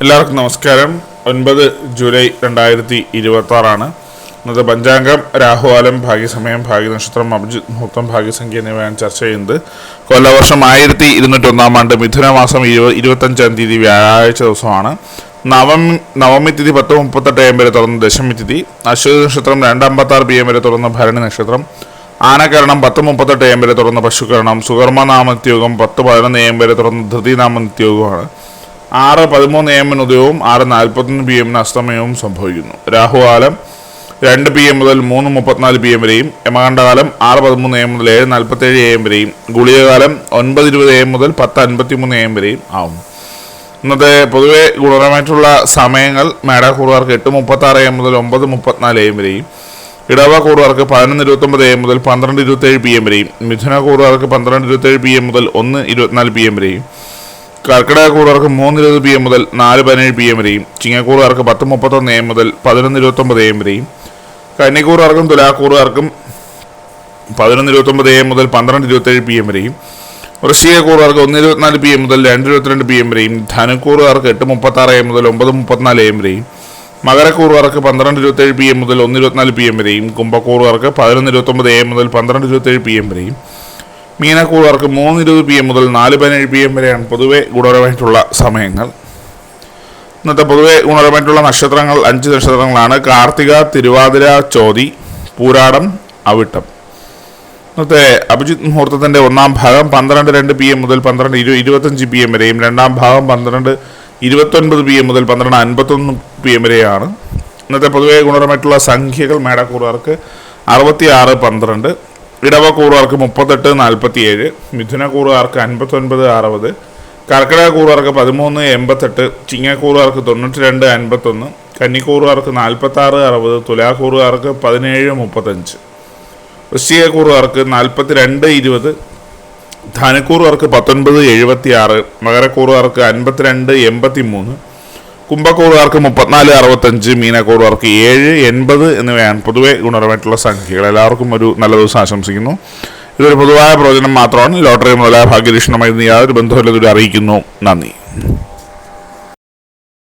എല്ലാവർക്കും നമസ്കാരം. 9 ജൂലൈ 2026 ഇന്നത്തെ പഞ്ചാംഗം രാഹുകാലം, ഭാഗ്യസമയം, ഭാഗ്യനക്ഷത്രം, അഭിജിത്ത് മുഹൂർത്തം, ഭാഗ്യസംഖ്യ എന്നിവയാണ് ചർച്ച ചെയ്യുന്നത്. കൊല്ലവർഷം 1201 ആണ്ട് മിഥുനമാസം 25 തീയതി വ്യാഴാഴ്ച ദിവസമാണ്. നവമി തിഥി 10:38 AM വരെ തുറന്ന് ദശമി തിഥി. അശ്വതി നക്ഷത്രം 2:56 PM വരെ തുറന്ന് ഭരണി നക്ഷത്രം. ആനകരണം 10:38 AM വരെ തുറന്ന് പശുകരണം. സുകർമ്മനാമ നിത്യയോഗം 10:11 AM വരെ തുറന്ന് ധൃതിനാമ നിത്യയോഗമാണ്. 6:13 AM ഉദയവും 6:41 PM അസ്തമയവും സംഭവിക്കുന്നു. രാഹുകാലം 2 PM മുതൽ 3:34 PM വരെയും, യമകണ്ഠകാലം 6:13 AM മുതൽ 7:47 AM വരെയും, ഗുളികകാലം 9:20 AM മുതൽ 10:53 AM വരെയും ആവും. ഇന്നത്തെ പൊതുവെ ഗുണപരമായിട്ടുള്ള സമയങ്ങൾ മേടക്കൂറുകാർക്ക് 8:36 AM മുതൽ 9:34 AM വരെയും, ഇടവക്കൂറുകാർക്ക് 11:29 AM മുതൽ 12:27 PM വരെയും, മിഥുനക്കൂറുകാർക്ക് 12:27 PM മുതൽ 1:24 PM വരെയും, കർക്കിടകക്കൂറുകാർക്ക് 3:20 PM മുതൽ 4:17 PM വരെയും, ചിങ്ങക്കൂറുകാർക്ക് 10:31 AM മുതൽ 11:29 AM വരെയും, കന്നിക്കൂറുകാർക്കും തുലാക്കൂറുകാർക്കും 11:29 AM മുതൽ 12:27 PM വരെയും, വൃശ്ചികക്കൂറുകാർക്ക് 1:24 PM മുതൽ 2:22 PM വരെയും, ധനുക്കൂറുകാർക്ക് 8:36 AM മുതൽ 9:34 AM വരെയും, മകരക്കൂറുകാർക്ക് 12:27 PM മുതൽ 1:24 PM വരെയും, കുംഭക്കൂറുകാർക്ക് 11:29 AM മുതൽ 12:27 PM വരെയും, മീനക്കൂറുകാർക്ക് 3:20 PM മുതൽ 4:17 PM വരെയാണ് പൊതുവെ ഗുണപരമായിട്ടുള്ള സമയങ്ങൾ. ഇന്നത്തെ പൊതുവെ ഗുണപരമായിട്ടുള്ള നക്ഷത്രങ്ങൾ 5 നക്ഷത്രങ്ങളാണ്: കാർത്തിക, തിരുവാതിര, ചോതി, പൂരാടം, അവിട്ടം. ഇന്നത്തെ അഭിജിത്ത് മുഹൂർത്തത്തിൻ്റെ ഒന്നാം ഭാഗം 12:02 PM മുതൽ 12:25 PM വരെയും, രണ്ടാം ഭാഗം 12:29 PM മുതൽ 12:51 PM വരെയാണ്. ഇന്നത്തെ പൊതുവെ ഗുണപരമായിട്ടുള്ള സംഖ്യകൾ മേടക്കൂറുകാർക്ക് 66-12, ഇടവക്കൂറുകാർക്ക് 38-47, മിഥുനക്കൂറുകാർക്ക് 59-60, കർക്കിടകക്കൂറുകാർക്ക് 13-88, ചിങ്ങക്കൂറുകാർക്ക് 92-51, കന്നിക്കൂറുകാർക്ക് 46-60, തുലാക്കൂറുകാർക്ക് 17-35, വൃശ്ചികക്കൂറുകാർക്ക് 42-20, ധനുക്കൂറുകാർക്ക് 19-76, മകരക്കൂറുകാർക്ക് 52-83, കുംഭക്കൂറുകാർക്ക് 34-65, മീനക്കൂറുകാർക്ക് 7-80 എന്നിവയാണ് പൊതുവെ ഗുണപരമായിട്ടുള്ള സംഖ്യകൾ. എല്ലാവർക്കും ഒരു നല്ല ദിവസം ആശംസിക്കുന്നു. ഇതൊരു പൊതുവായ പ്രവചനം മാത്രമാണ്. ലോട്ടറി മുതലായ ഭാഗ്യലക്ഷണമായി യാതൊരു ബന്ധവുമില്ലാതെ അറിയിക്കുന്നു. നന്ദി.